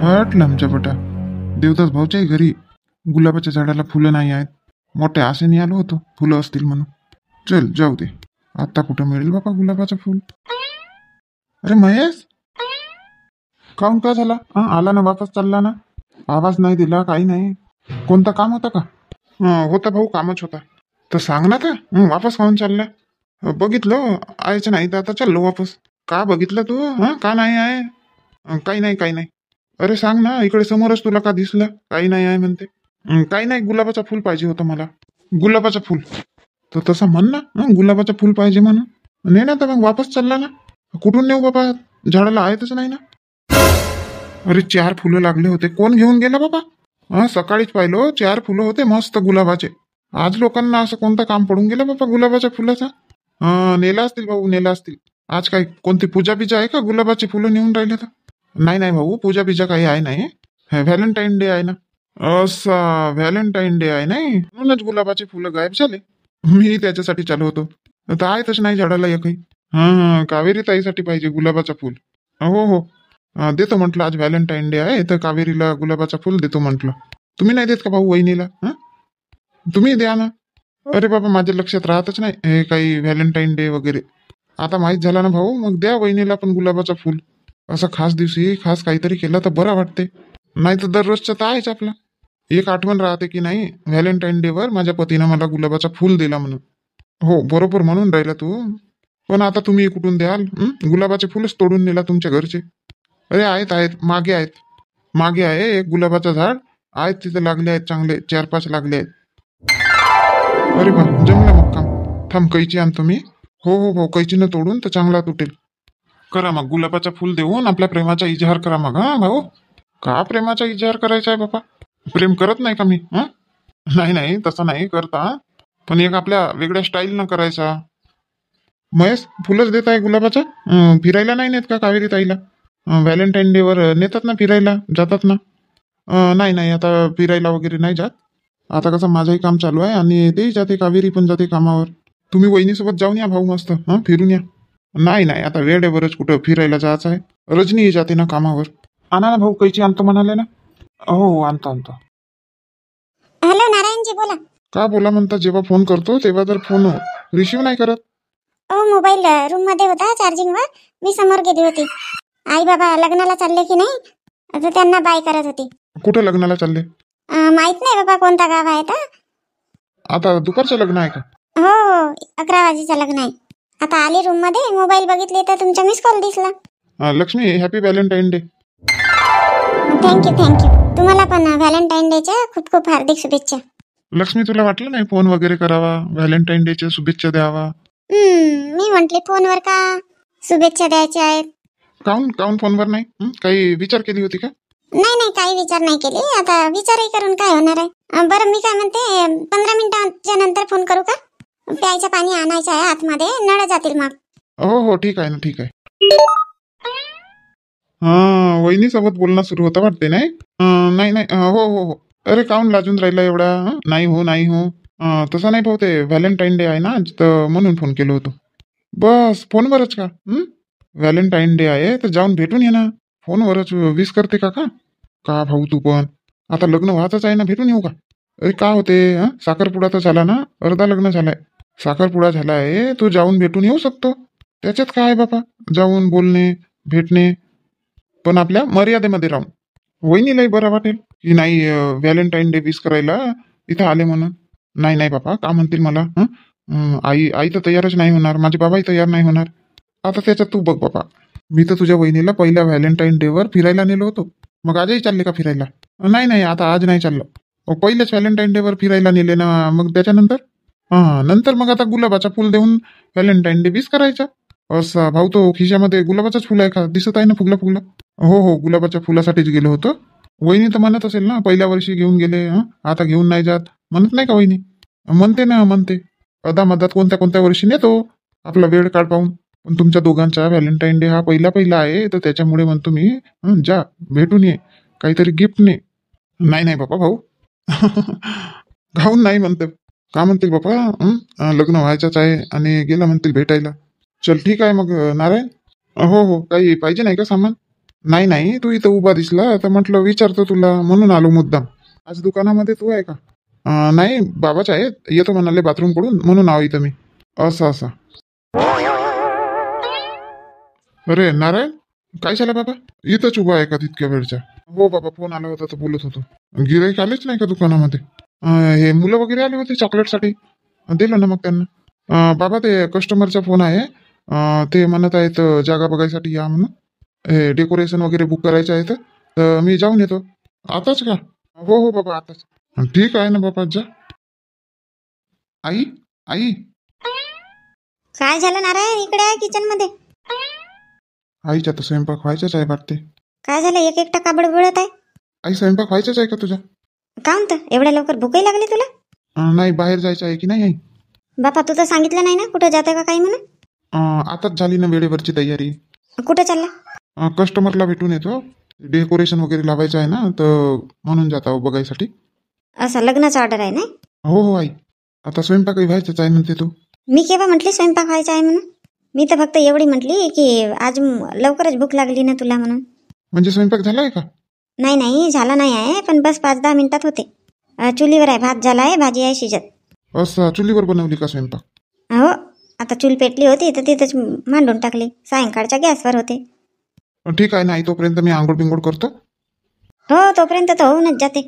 हटलं आमच्या पटा. देवदास भाऊच्याही घरी गुलाबाच्या झाडाला फुलं नाही आहेत. मोठ्या आशेने आलो होतो फुलं असतील म्हणून. चल जाऊ दे, आता कुठं मिळेल बाबा गुलाबाचं फुल. अरे महेश, काऊन काय झाला? आला ना वापस चालला ना, आवाज नाही दिला काही नाही. कोणता काम होता का? होता भाऊ, कामच होता. तर सांग ना का वापस काऊन चालला? बघितलं आयचं नाही तर आता चाललो वापस. का बघितलं तू? का नाही आहे? काही नाही काही नाही. अरे सांग ना, इकडे समोरच तुला का दिसलं काही नाही आहे म्हणते. काही नाही, गुलाबाचं फुल पाहिजे होतं मला. गुलाबाचं फुल तर तसं म्हण ना, गुलाबाचं फुल पाहिजे म्हणून. नाही ना तर मग वापस चालला ना. कुठून नेऊ बाबा, झाडाला आहेतच नाही ना. अरे 4 फुलं लागले होते, कोण घेऊन गेला बाबा? सकाळीच पाहिलं 4 फुलं होते मस्त गुलाबाचे. आज लोकांना असं कोणतं काम पडून गेलं बाबा गुलाबाच्या फुलाचा? नेला असतील भाऊ, नेला असतील. आज काय कोणती पूजा बिजा आहे का गुलाबाची फुलं नेऊन राहिले तर? नाही नाही भाऊ, पूजा बिजा काही आहे नाही. व्हॅलेंटाईन डे आहे ना. असा व्हॅलेंटाईन डे आहे नाही, म्हणूनच गुलाबाची फुलं गायब झाले. मी त्याच्यासाठी चालू होतो. तर आहेतच नाही झाडाला एकही. कावेरी ताईसाठी पाहिजे गुलाबाचं फुल. हो हो, देतो म्हटलं. आज व्हॅलेंटाईन डे आहे तर कावेरीला गुलाबाचं फुल देतो म्हटलं. तुम्ही नाही देत का भाऊ वहिनीला? तुम्ही द्या ना. अरे बाबा, माझ्या लक्षात राहतच नाही हे काही व्हॅलेंटाईन डे वगैरे. आता माहीत झाला ना भाऊ, मग द्या वहिनीला पण गुलाबाचं फुल. असं खास दिवशी खास काहीतरी केलं तर बरं वाटते. नाही तर दररोजचं तर आहेच आपला. एक आठवण राहते की नाही, व्हॅलेंटाईन डे वर माझ्या पतीनं मला गुलाबाचा फुल दिला म्हणून. हो बरोबर म्हणून राहिला तू. पण आता तुम्ही कुठून द्याल? गुलाबाचे फुलच तोडून नेला तुमच्या घरचे. अरे आहेत आहेत, मागे आहेत. मागे आहे एक गुलाबाचं झाड, आहेत तिथे लागले आहेत चांगले 4-5 लागले आहेत. अरे बा, जमलं मग काम. थांब कैची आणतो मी. हो हो भाऊ, कैचीनं तोडून तर चांगला तुटेल. करा मग गुलाबाचा फुल देऊन आपल्या प्रेमाचा इजहार करा मग. भाऊ, का प्रेमाचा इजहार करायचा आहे बाबा? प्रेम करत नाही का मी? नाही नाही, तसं नाही करता, पण एक आपल्या वेगळ्या स्टाईलनं करायचा. महेश, फुलच देत आहे गुलाबाचं? फिरायला नाही नेत का कावेरी ताईला? व्हॅलेंटाईन डे वर नेतात ना फिरायला, जातात ना. नाही नाही, आता फिरायला वगैरे नाही जात. आता कसं माझंही काम चालू आहे आणि तेही जाते, कावेरी पण जाते कामावर. तुम्ही वहिनीसोबत जाऊन या भाऊ, मस्त फिरून या. नाही नाही, आता वेळेवरच कुठं फिरायला जायचं आहे. रजनी जाते ना कामावर. आणा ना भाऊ, कैची आणतो म्हणाले ना. हो आणतो आणतो. हॅलो नारायणजी, बोला. का बोला म्हणता? जेव्हा फोन करतो तेव्हा तर फोन रिसिव्ह नाही करत. मोबाईल रूम मध्ये होता चार्जिंग वर, मी समोर गेली होती. आई बाबा लग्नाला चालले की नाही, आता त्यांना बाय करत होती. कुठे लग्नाला चालले? माहित नाही बाबा कोणता गाव आहे तर. आता दुपारचं लग्न आहे का? हो हो, 11 वाजेचं लग्न आहे. आता आली रूम मध्ये, मोबाईल बघितली तर तुमचा मिस कॉल दिसला. Lakshmi, happy Valentine day. Thank you thank you. तुम्हाला पण व्हॅलेंटाईन डेच्या खूप खूप हार्दिक शुभेच्छा. लक्ष्मी, तुला वाटलं नाही फोन वगैरे करावा, व्हॅलेंटाईन डेच्या शुभेच्छा द्यावा? मी म्हंटले फोनवर का शुभेच्छा द्यायच्या आहेत. काऊन काऊन फोनवर नाही? काही विचार केली होती का? नाही नाही, काही विचार नाही केले. आता विचारही करून काय होणार आहे. बरं मी काय म्हणते, 15 मिनिटांच्या नंतर फोन करू का? प्यायचं पाणी आणायचं आहे आतमध्ये, नळ जातील मग. हो हो, ठीक आहे ना, ठीक आहे. वहिनी सोबत बोलणं सुरू होतं वाटते नाही? नाही नाही, हो हो हो. अरे काऊन लाजून राहिला एवढा? नाही हो नाही हो, तसं नाही भाऊ, ते व्हॅलेंटाईन डे आहे ना तर म्हणून फोन केलो होतो. बस फोनवरच का? व्हॅलेंटाईन डे आहे तर जाऊन भेटून ये ना. फोनवरच विश करते का का भाऊ तू पण? आता लग्न व्हायचंच आहे ना, भेटून येऊ का? अरे का होते, साखरपुडा तर झाला ना, अर्धा लग्न झालाय. साखरपुडा झाला आहे, तू जाऊन भेटून येऊ शकतो. त्याच्यात काय आहे बाबा, जाऊन बोलणे भेटणे, पण आपल्या मर्यादेमध्ये राहून. वहिनीलाही बरं वाटेल की नाही व्हॅलेंटाईन डे विश करायला इथं आले म्हणून. नाही नाही बाबा, का म्हणतील मला? आई आई तर तयारच नाही होणार, माझे बाबाही तयार नाही होणार. आता त्याच्यात तू बघ बाबा, मी तर तुझ्या वहिनीला पहिल्या व्हॅलेंटाईन डे वर फिरायला नेलो होतो. मग आजही चालले का फिरायला? नाही नाही, आता आज नाही चाललं. पहिलेच व्हॅलेंटाईन डे वर फिरायला नेले ना, मग त्याच्यानंतर नंतर मग आता गुलाबाचा फुल देऊन व्हॅलेंटाईन डे विश करायचा. असा भाऊ, तो खिशामध्ये गुलाबाचाच फुल आहे का? दिसत आहे ना फुगला फुगला. हो हो, गुलाबाच्या फुलासाठीच गेलो होतो. वहिनी तर म्हणत असेल ना, पहिल्या वर्षी घेऊन गेले, आता घेऊन नाही जात, म्हणत नाही का वहिनी? म्हणते ना, म्हणते. अदामधात कोणत्या कोणत्या वर्षी नेतो आपला वेळ काढ पाहून. पण तुमच्या दोघांचा व्हॅलेंटाईन डे हा पहिला आहे, तर त्याच्यामुळे म्हणतो मी, जा भेटून ये, काहीतरी गिफ्ट ने. नाही नाही बाबा भाऊ, घाऊन नाही म्हणते. का म्हणतील बाबा, लग्न व्हायचंच आहे आणि गेला म्हणतील भेटायला. चल ठीक आहे मग नारायण. हो हो, काही पाहिजे नाही का सामान? नाही नाही, तू इथं उभा दिसला तर म्हटलं विचारतो तुला, म्हणून आलो मुद्दाम. आज दुकानामध्ये तू आहे का? नाही, बाबाच आहेत, येतो म्हणाले बाथरूम कडून, म्हणून आहो इथं मी. असं असं. अरे नारायण, काय झालं बाबा? इथंच उभा आहे का तितक्या वेळच्या? हो बाबा, फोन आला होता तर बोलत होतो. गिराईक आलेच नाही का दुकानामध्ये? हे मुलं वगैरे आले होते चॉकलेटसाठी, दिलं ना मग त्यांना. बाबा ते कस्टमरचा फोन आहे. ते म्हणत आहेत जागा बघायसाठी या म्हणून. हे डेकोरेशन वगैरे बुक करायचं आहे तर मी जाऊन येतो. आताच का? हो हो बाबा, आताच. ठीक आहे ना बाबा, जा. आई, आई. काय झालं नारायण? इकडे आहे किचन मध्ये. आईच्या तर स्वयंपाक व्हायचाच आहे वाटते. काय झालं एक एकटा काबड बोलत आहे? आई, स्वयंपाक व्हायचाच आहे का तुझा? का म्हणतं एवढ्या लवकर भूकही लागली तुला? नाही, बाहेर जायचं आहे की नाही आई? बापा तू तर सांगितलं नाही ना कुठं जाते का काही म्हणून. आताच झाली ना वेळेवरची तयारी. कुठं चालला? कस्टमरला भेटून येतो. डेकोरेशन वगैरे लावायचं आहे ना, तर म्हणून जात आहो बघायसाठी. असं लग्नाचा ऑर्डर आहे ना? हो हो आई, आता स्वयंपाकही व्हायचंच आहे म्हणते तू. मी केव्हा म्हटली स्वयंपाक व्हायचा आहे म्हणून? मी तर फक्त एवढी म्हटली की आज लवकरच भूक लागली ना तुला म्हणून. म्हणजे स्वयंपाक झालाय का? नाही नाही झाला नाही आहे, पण बस 5-10 मिनिटात होते. चुलीवर आहे, भात झाला आहे, भाजी आहे शिजत. असं चुलीवर बनवली का स्वयंपाक? हो, आता चूल पेटली होती तर तिथंच मांडून टाकली. सायंकाळच्या गॅसवर होते. ठीक आहे ना आई, तोपर्यंत मी आंघोळ बिंघोळ करतो. हो तोपर्यंत तर होऊनच जाते.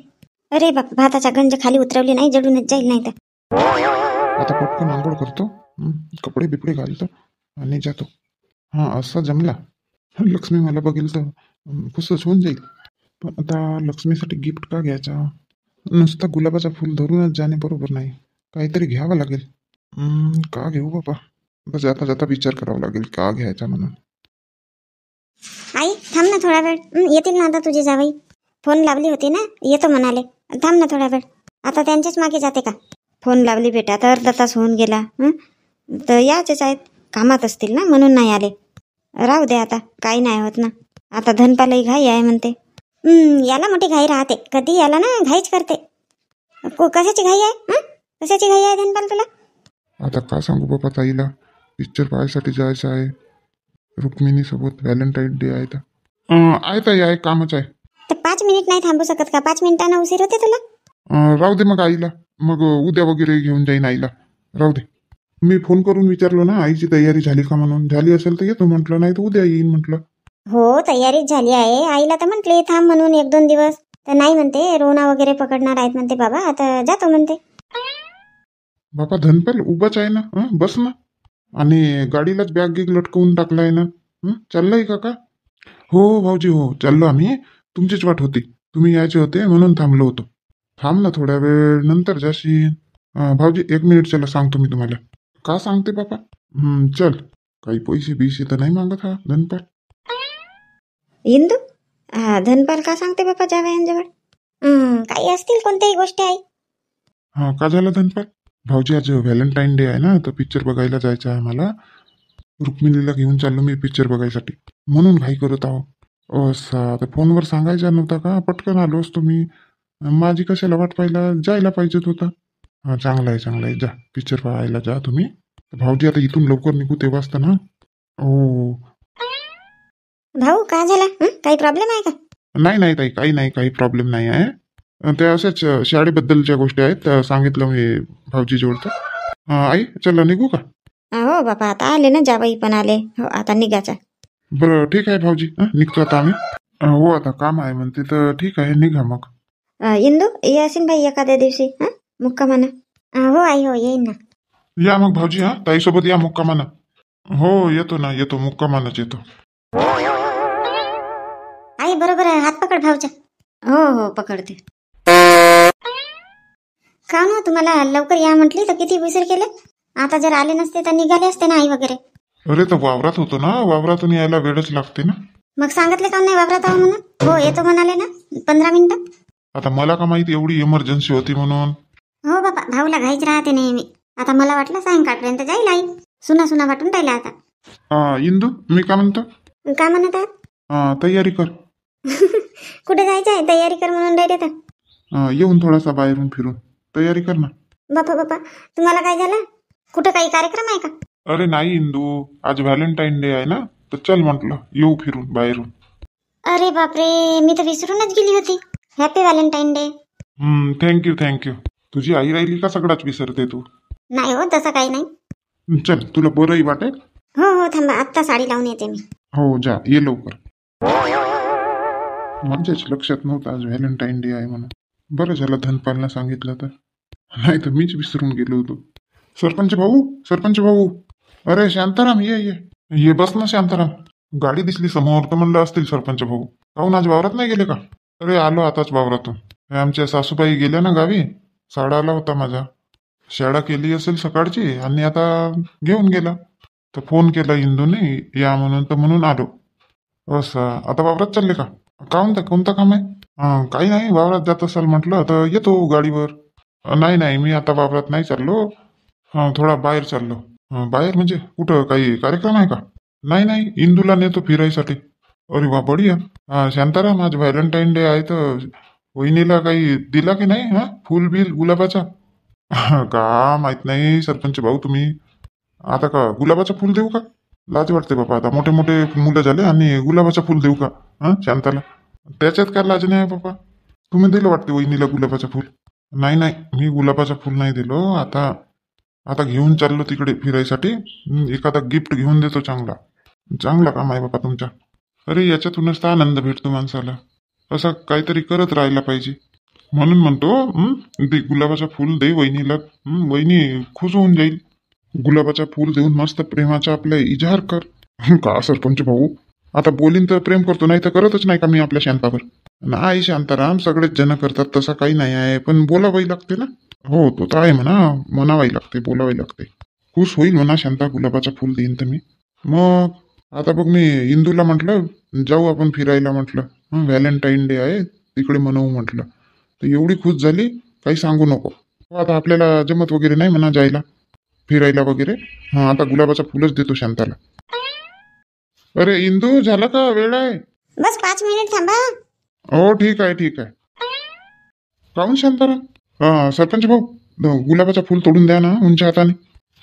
अरे बाप, भाताचा गंज खाली उतरवली नाही, जडूनच जाईल नाही तर. आता पटकन आंघोळ करतो, कपडे बिपडे घालतो आणि जातो. असा जमला. लक्ष्मी मला बघेल तर खुशच होऊन जाईल. पण आता लक्ष्मीसाठी गिफ्ट का घ्यायचा? नुसता गुलाबाचा फूल धरूनच जाणे बरोबर नाही, काहीतरी घ्यावं लागेल. का घेऊ बाबा? आता जाता जाता विचार करावा लागेल का घ्यायचा म्हणून. आई थांब ना थोडा वेळ. येतील ना आता तुझे जावई. फोन लावली होती ना, येतो म्हणाले. थांब ना थोडा वेळ. आता त्यांच्याच मागे जाते का? फोन लावली बेटा तर अर्धा तास होऊन गेला. तर याचेच आहेत, कामात असतील ना म्हणून नाही आले. राहू दे आता, काही नाही होत ना. आता धनपालही घाई आहे म्हणते. याला मोठी घाई राहते, कधी याला ना घाईच करते. कशाची घाई आहे? कशाची घाई आहे धनपाल तुला? आता काय सांगू बाबा ताईला, पिक्चर पाहायसाठी जायचं आहे रुक्मिणी सोबत. व्हॅलेंटाईन डे आहे तर आहे ताई, आहे कामच आहे. तर 5 मिनिट नाही थांबू शकत का? 5 मिनिटांना उशीर होते तुला. राहू दे मग आईला, मग उद्या वगैरे घेऊन जाईन आईला. राहू दे. मी फोन करून विचारलो ना आईची तयारी झाली का म्हणून. झाली असेल तर येतो म्हटलं, नाही तर उद्या येईन म्हटलं. हो तयारीच झाली आहे. आईला तर म्हटले थांब म्हणून 1-2 दिवस, तर नाही म्हणते. रोना वगैरे पकडणार आहेत म्हणते बाबा, आता जातो म्हणते. बाबा धनपाल उभाच आहे ना, बस ना. आणि गाडीलाच बॅग गिग लटकवून टाकलाय ना. चाललंय का? हो भाऊजी, हो चाललो आम्ही. तुमचीच वाट होती, तुम्ही यायचे होते म्हणून थांबलो होतो. थांब ना थोड्या वेळ, नंतर जाशील. भाऊजी 1 मिनिट चला, सांगतो मी तुम्हाला. का सांगते बाबा? चल. काही पैसे बिसे तर नाही मागत हा धनपाल? इंदू धनपाल का सांगते बाबा जावयांजवळ? काही असतील कोणत्याही गोष्टी आई. का झालं धनपाल? भाऊजी आज व्हॅलेंटाईन डे आहे ना, तर पिक्चर बघायला जायचं आहे मला. रुक्मिणीला घेऊन चाललो मी पिक्चर बघायसाठी, म्हणून घाई करत आहो. असं तर फोनवर सांगायचा नव्हता का? पटकन आलो असतो मी. माझी कशाला वाट पाहिला, जायला पाहिजेत होता. चांगलं आहे, जा पिक्चर पाहायला जा तुम्ही. भाऊजी आता इथून लवकर निघू तेव्हाच तर ना. हो. भाऊ काय झालं? काही प्रॉब्लेम आहे का? नाही ताई, काही प्रॉब्लेम नाही आहे. त्या अशाच शाळेबद्दलच्या गोष्टी आहेत, त्या सांगितलं मी भाऊजी जोडतं. आई चला निघू का? हो बाबा, आता आले ना जावई पण आले. हो आता निघायचा. बरं ठीक आहे भाऊजी, निघतो आता आम्ही. हो आता काम आहे म्हणते तर ठीक आहे, निघा मग. इंदू येशील बाई एखाद्या दिवशी मुक्कामानं? हो आई, हो येईन ना. या मग भाऊजी, ताईसोबत या मुक्कामानं. हो येतो मुक्कामानच येतो. आई बरोबर आहे, हात पकड भाऊच्या. हो पकडते. का ना तुम्हाला लवकर या म्हटली तर किती उशीर केले. आता जर आले नसते तर निघाले असते ना आई वगैरे. अरे तर वावरात होतो ना, वावरातून यायला वेळच लागते ना. मग सांगितले का नाही वावरात आहो म्हणून? हो येतो म्हणाले ना 15 मिनिटं. आता मला का माहिती एवढी इमर्जन्सी होती म्हणून. हो बाबा, भाऊला घाईच राहते नेहमी. आता मला वाटलं सायंकाळपर्यंत जाईल आई. सुना वाटून राहिला आता. इंदू मी का म्हणतो? का म्हणत आहात? तयारी कर. कुठे जायचं आहे? तयारी कर म्हणून राहिले तर. येऊन थोडासा बाहेरून फिरून तयारी कर ना. बापा तुम्हाला काय झालं? कुठं काही कार्यक्रम आहे का? अरे नाही इंदू, आज व्हॅलेंटाईन डे आहे ना, तर चल म्हटलं येऊ फिरून बाहेरून. अरे बापरे, मी तर विसरूनच गेली होती. Happy Valentine day. थँक्यू. तुझी आई राहिली का सगळाच विसरते तू? नाही हो, तसं काही नाही. चल, तुला बरंही वाटेल. हो हो, थांबा, आत्ता साडी लावून येते मी. हो जा, ये लवकर. माझ्याच लक्षात नव्हतं आज व्हॅलेंटाईन डे आहे म्हणून. बरं झालं धनपालला सांगितलं तर, नाही तर मीच विसरून गेलो होतो. सरपंच भाऊ. अरे शांताराम, ये बस ना शांताराम. गाडी दिसली समोर तर म्हणलं असतील सरपंच भाऊ. काहून आज वावरात नाही गेले का? अरे आलो आताच वावरातून. आमच्या सासूबाई गेल्या ना गावी. साडा आला होता माझा. शाळा केली असेल सकाळची आणि आता घेऊन गेला. तर फोन केला इंदूने या म्हणून, तर म्हणून आलो. असं आता वावरात चालले का? कोणतं काम आहे? काही नाही, वावरात जात असाल म्हटलं तर येतो गाडीवर. नाही, मी आता वावरात नाही चाललो. थोडा बाहेर चाललो. बाहेर म्हणजे कुठं, काही कार्यक्रम आहे का? नाही, इंदूला नेतो फिरायसाठी. अरे वा, बढिया. शांताराम, आज व्हॅलेंटाईन डे आहे तर वहिनीला काही दिला की नाही? फुल बिल गुलाबाचा? का माहित नाही सरपंच भाऊ, तुम्ही आता का गुलाबाचं फुल देऊ का? लाज वाटते बाबा, आता मोठे मोठे मुलं झाले आणि गुलाबाचं फुल देऊ का शांताला? त्याच्यात काय लाज नाही बाबा. तुम्ही दिलं वाटते वहिनीला गुलाबाचं फुल? नाही, मी गुलाबाचं फुल नाही दिलो. आता घेऊन चाललो तिकडे फिरायसाठी. एखादा गिफ्ट घेऊन देतो. चांगला काम आहे बाबा तुमचा. अरे याच्यातूनच तर आनंद भेटतो माणसाला. असं काहीतरी करत राहायला पाहिजे. म्हणून म्हणतो दे गुलाबाचं फुल, दे वहिनीला. वहिनी खुश होऊन जाईल. गुलाबाचं फुल देऊन मस्त प्रेमाचा आपला इजहार कर. का सरपंच भाऊ, आता बोलीन तर प्रेम करतो, नाही तर करतच नाही का मी आपल्या शांतावर? नाही शांताराम, सगळेच जण करतात तसं काही नाही आहे, पण बोलावंही लागते ना. हो तो तर आहे म्हणा, म्हणावाही लागते, बोलावंही लागते. खुश होईल म्हणा शांता, गुलाबाचं फुल देईन तर मी. मग आता बघ, मी इंदूला म्हटलं जाऊ आपण फिरायला म्हटलं. व्हॅलेंटाईन डे आहे तिकडे म्हणू म्हटलं. तर एवढी खुश झाली, काही सांगू नको. आता आपल्याला जमत वगैरे नाही म्हणा जायला फिरायला वगैरे. आता गुलाबाचा फुलच देतो शांताला. अरे इंदू, झाला का? वेळ आहे. बस 5 मिनिट थांबा. हो ठीक आहे. काहून शांताराम? सरपंच भाऊ, गुलाबाचा फुल तोडून द्या ना उंच्या हाताने.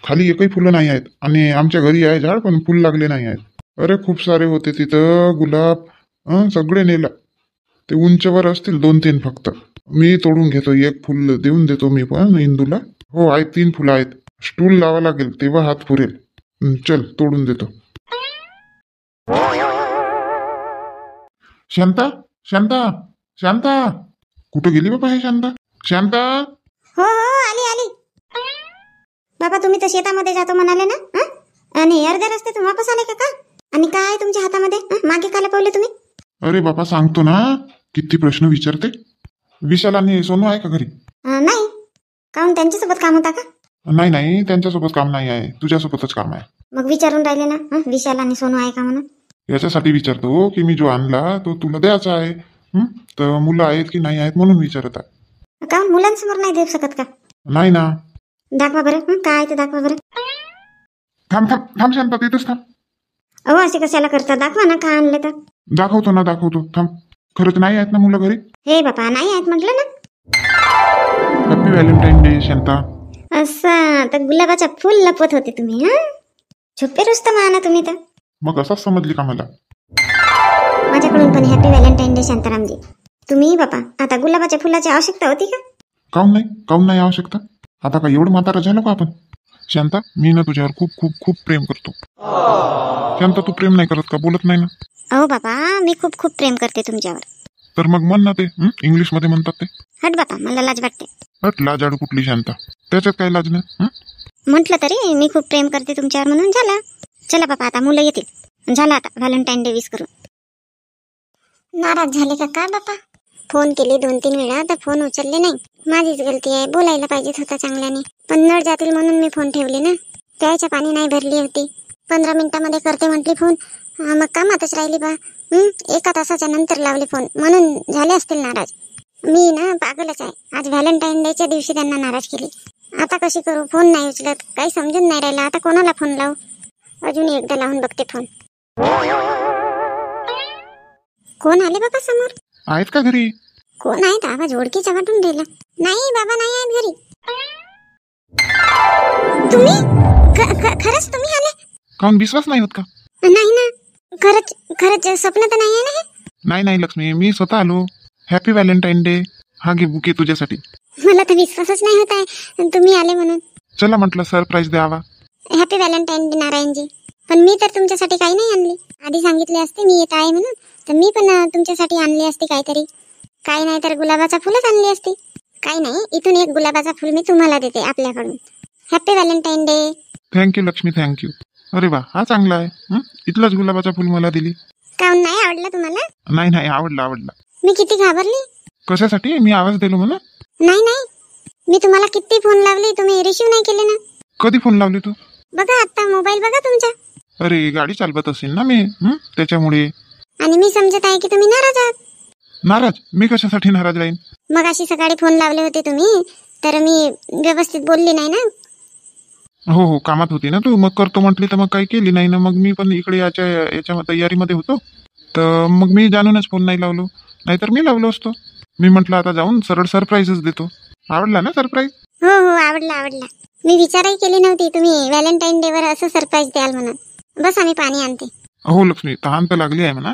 खाली एकही फुलं नाही आहेत आणि आमच्या घरी आहे झाड, पण फुल लागले नाही आहेत. अरे खूप सारे होते तिथं गुलाब. सगळे नेला. ते उंचवर असतील 2-3 फक्त. मी तोडून घेतो, एक फुल देऊन देतो मी पण इंदूला. हो आहेत, 3 फुलं आहेत. स्टूल लावा लागेल तेव्हा हात पुरेल. चल तोडून देतो. शांता कुठं गेली बाबा हे शांता? हो आली. बाबा तुम्ही तर शेतामध्ये जातो म्हणाले ना, आणि अर्ध्या रस्त्यातून वापस आले का? आणि काय तुमच्या हातामध्ये? मागे काला पावले तुम्ही? अरे बाबा सांगतो ना, किती प्रश्न विचारते. विशाल आणि सोनू आहे का घरी? नाही. काहून, त्यांच्यासोबत काम होता का? नाही, त्यांच्यासोबत काम नाही आहे, तुझ्यासोबतच काम आहे. मग विचारून राहिले ना विशाल आणि सोनू आहे का म्हणून. याच्यासाठी विचारतो की मी जो आणला तो तुला द्यायचा आहे. तर मुलं आहेत की नाही आहेत म्हणून विचारत आहे. का मुलांसमोर नाही देऊ शकत का? नाही ना. दाखवा बरं. काय ते दाखवा बरं. थांब शांता, तिथंच थांब. अहो असे कशाला करता? दाखवा ना, का आणले तर. दाखवतो थांब. खरंच नाही आहेत ना मुलं घरी? हे बापा, नाही आहेत म्हटलं ना. Happy Valentine day Shanta. असं तर गुलाबाचा फुल लपवत होते तुम्ही? छुपे रुस्तम आहात ना तुम्ही तर. मग असंच समजली का मला? माझ्याकडून पण हॅपी व्हॅलेंटाईन डे शांतारामजी. तुम्ही बापा आता गुलाबाच्या फुलाची आवश्यकता होती का? काहून नाही आवश्यकता? आता का एवढं म्हातारा झालो का आपण? शांता, मी ना तुझ्यावर खूप खूप खूप प्रेम करतो. शांता, तू प्रेम नाही करत का? बोलत नाही ना? अहो बाबा, मी खूप खूप प्रेम करते तुमच्यावर. तर मग म्हण ना ते. इंग्लिश मध्ये म्हणतात ते. हट बापा, मला लाज वाटते. हट, लाज आडू कुठली शांता? त्याच्यात काही लाज नाही. म्हटलं तरी मी खूप प्रेम करते तुमच्यावर म्हणून झालं. चला बापा, आता मुलं येतील. झालं आता व्हॅलेंटाईन डे विश करून. नाराज झाले का बापा? फोन केले 2-3 वेळा तर फोन उचलले नाही. माझीच गलती आहे, बोलायला पाहिजेत होता चांगल्याने. पण नळ जातील म्हणून मी फोन ठेवले ना. प्यायच्या पाणी नाही भरली होती. 15 मिनिटामध्ये करते म्हटली फोन. मग कामातच राहिली बा. 1 तासाच्या नंतर लावले फोन, म्हणून झाले असतील नाराज. मी ना पागलच आहे. आज व्हॅलेंटाईन डेच्या दिवशी त्यांना नाराज केली. आता कशी करू? फोन नाही उचलत, काही समजून नाही राहिला. आता कोणाला फोन लावू? अजून एकदा लावून बघते फोन. कोण आले बाबा समोर? आहेत का घरी? कोण आहेत? आवाज ओळखीचा वाटून राहिला. नाही बाबा, नाही आहेत घरी. तुम्ही खरंच तुम्ही आले? काहून विश्वास नाही होत का? नाही ना, खरंच स्वप्न तर नाही आहे ना हे? नाही नाही लक्ष्मी, मी स्वतः आलो. Happy Valentine day. हा घे बुके तुझ्यासाठी. मला तर विश्वासच नाही होत आहे तुम्ही आले म्हणून. चला म्हटलं सरप्राईज द्यावा. Happy Valentine day Narayanji. पण मी तर तुमच्यासाठी काही नाही आणली. आधी सांगितले असते मी येत आहे म्हणून, तर मी पण तुमच्यासाठी आणली असती काहीतरी. काही नाही तर गुलाबाचा फुलच आणली असती. काही नाही, इथून एक गुलाबाचा फुल मी तुम्हाला देते आपल्याकडून. Happy Valentine day. Thank you Lakshmi, thank you. अरे वा, हा चांगला आहे. इथलाच गुलाबाचा फुल मला दिली. काहून नाही आवडला तुम्हाला? नाही नाही, आवडला आवडला. मी किती घाबरली. कशासाठी? मी आवाज दिलो म्हणा. नाही नाही, मी तुम्हाला किती फोन लावले, तुम्ही रिसीव नाही केले ना. कधी फोन लावली तू? बघा आता मोबाईल बघा तुमचा. अरे गाडी चालवत असेल ना मी, त्याच्यामुळे. आणि मी समजत आहे की तुम्ही नाराज आहात. नाराज? मी कशासाठी नाराज राहीन? मग अशी सकाळी फोन लावले होते तुम्ही, तर मी व्यवस्थित बोलली नाही ना. हो हो, कामात होती ना तू, मग करतो म्हटली तर मग काही केली नाही ना. मग मी पण इकडे याच्या तयारीमध्ये होतो, तर मग मी जाणूनच फोन नाही लावलो. नाहीतर मी लावलो असतो. मी म्हटलं आता जाऊन सरळ सरप्राईजच देतो. आवडला ना सरप्राईज? हो हो, आवडला आवडला. मी विचारही केली नव्हती तुम्ही व्हॅलेंटाईन डे वर असं सरप्राईज द्याल म्हणून. बस आम्ही पाणी आणते. हो लक्ष्मी, तहान तर लागली आहे म्हणा.